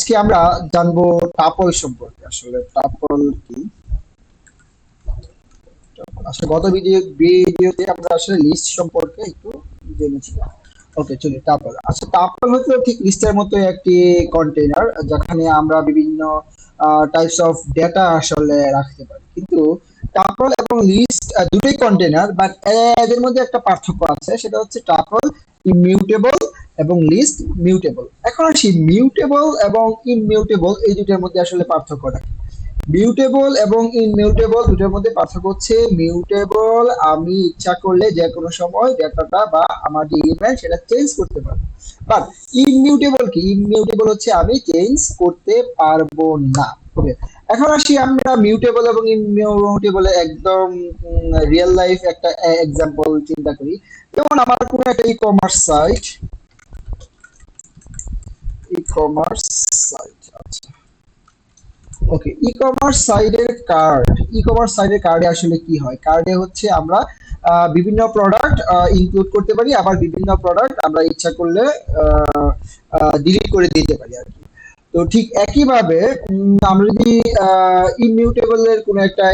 আজকে আমরা জানবো টাপল সম্পর্কে। আসলে টাপল কি? আসলে গত ভিডিওতে আমরা আসলে লিস্ট সম্পর্কে একটু জেনেছিলাম। ওকে, চলি টাপল। আচ্ছা, টাপল হচ্ছে ঠিক লিস্টের মতো একটি কন্টেইনার যেখানে আমরা বিভিন্ন টাইপস অফ ডেটা আসলে রাখতে পারি। কিন্তু টাপল এবং লিস্ট দুটোই কন্টেইনার, বাট এদের মধ্যে একটা পার্থক্য আছে, সেটা হচ্ছে টাপল ইমিউটেবল এবং লিস্ট মিউটেবল। এখন আসি মিউটেবল এবং ইনমিউটেবল এই দুটোর মধ্যে আসলে পার্থক্যটা কি। মিউটেবল এবং ইনমিউটেবল দুটোর মধ্যে পার্থক্য হচ্ছে, মিউটেবল আমি ইচ্ছা করলে যে কোনো সময় ডেটাটা বা আমার যে ইমেল সেটা চেঞ্জ করতে পারবো। বাট ইনমিউটেবল কি? ইনমিউটেবল হচ্ছে আমি চেঞ্জ করতে পারবো না। ওকে, এখন আসি আমরা মিউটেবল এবং ইনমিউটেবল একদম রিয়েল লাইফ একটা এক্সাম্পল চিন্তা করি। যেমন আমার কোনো একটা ই-কমার্স সাইট। আচ্ছা, ওকে, ই-কমার্স সাইটের কার্ডে আসলে কি হয়? কার্ডে হচ্ছে আমরা বিভিন্ন প্রোডাক্ট ইনক্লুড করতে পারি, আবার বিভিন্ন প্রোডাক্ট আমরা ইচ্ছা করলে ডিলিট করে দিতে পারি আর কি। তো ঠিক একইভাবে আমরা যদি ইমিউটেবলের কোনো একটা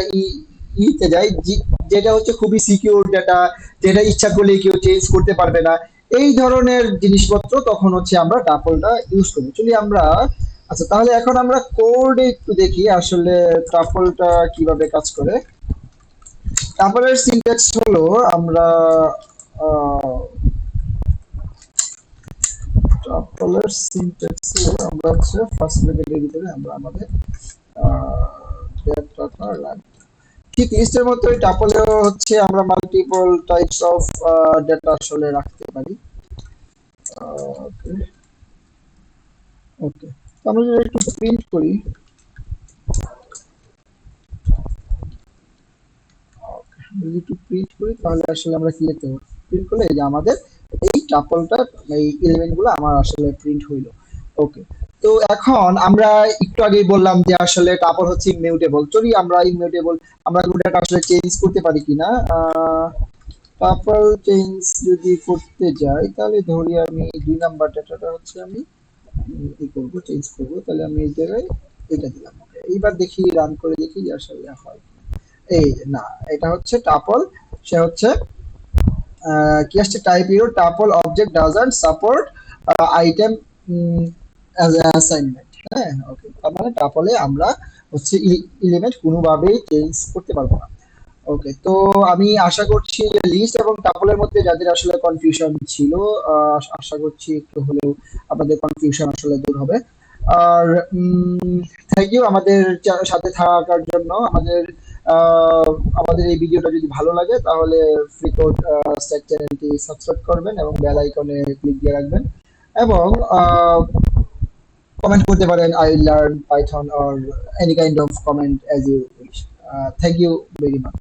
ইতে যাই, যেটা হচ্ছে খুবই সিকিউর ডাটা, যেটা ইচ্ছা করলে কেউ চেঞ্জ করতে পারবে না, এই ধরনের জিনিসপত্র, তখন হচ্ছে আমরা টাপলটা ইউজ করি। চলি আমরা, আচ্ছা তাহলে এখন আমরা কোডে একটু দেখি আসলে টাপলটা কিভাবে কাজ করে। টাপলের সিনট্যাক্স হলো, আমরা টাপলের সিনট্যাক্স আমরা হচ্ছে ফার্স্ট ব্র্যাকেটের ভিতরে আমরা আমাদের ডেটাটা রাখবো। ঠিক লিস্টের মতোই টাপলেও হচ্ছে আমরা মাল্টিপল টাইপস অফ ডেটা আসলে রাখতে পারি। ওকে, ওকে, আমরা যদি একটু প্রিন্ট করি, যদি একটু প্রিন্ট করি তাহলে আসলে আমরা কি দেখতে পাবো? প্রিন্ট করলে এই যে আমাদের এই টাপলটা, এই এলিমেন্ট গুলো আমার আসলে প্রিন্ট হইলো। ওকে, তো এখন আমরা একটু আগেই বললাম যে আসলে টাপল হচ্ছে ইমিউটেবল। চলি আমরা ইমিউটেবল, আমরা ডেটা আসলে চেঞ্জ করতে পারি কিনা। টাপল চেঞ্জ যদি করতে যাই, তাহলে ধরি আমি 2 নাম্বার ডেটাটা হচ্ছে আমি চেঞ্জ করবো, তাহলে আমি এই জায়গায় এটা দিলাম। এইবার দেখি, রান করে দেখি যে আসলে হয়। এই না, এটা হচ্ছে টাপল, সে হচ্ছে কি আসছে, type your tuple object doesn't support item as assignment. হ্যাঁ, ওকে, তার মানে টাপলে আমরা হচ্ছে এলিমেন্ট কোনোভাবেই চেঞ্জ করতে পারবো না। ওকে, তো আমি আশা করছি যে লিস্ট এবং টাপলের মধ্যে যাদের আসলে কনফিউশন ছিল, আশা করছি একটু হলেও আপনাদের কনফিউশন আসলে দূর হবে। আর থ্যাংক ইউ আমাদের সাথে থাকার জন্য। আমাদের এই ভিডিওটা যদি ভালো লাগে তাহলে ফ্রিকোড স্ট্যাক চ্যানেলটি সাবস্ক্রাইব করবেন এবং বেল আইকনে ক্লিক দিয়ে রাখবেন, এবং কমেন্ট করতে পারেন, I learn Python or any kind of comment as you wish. Thank you very much.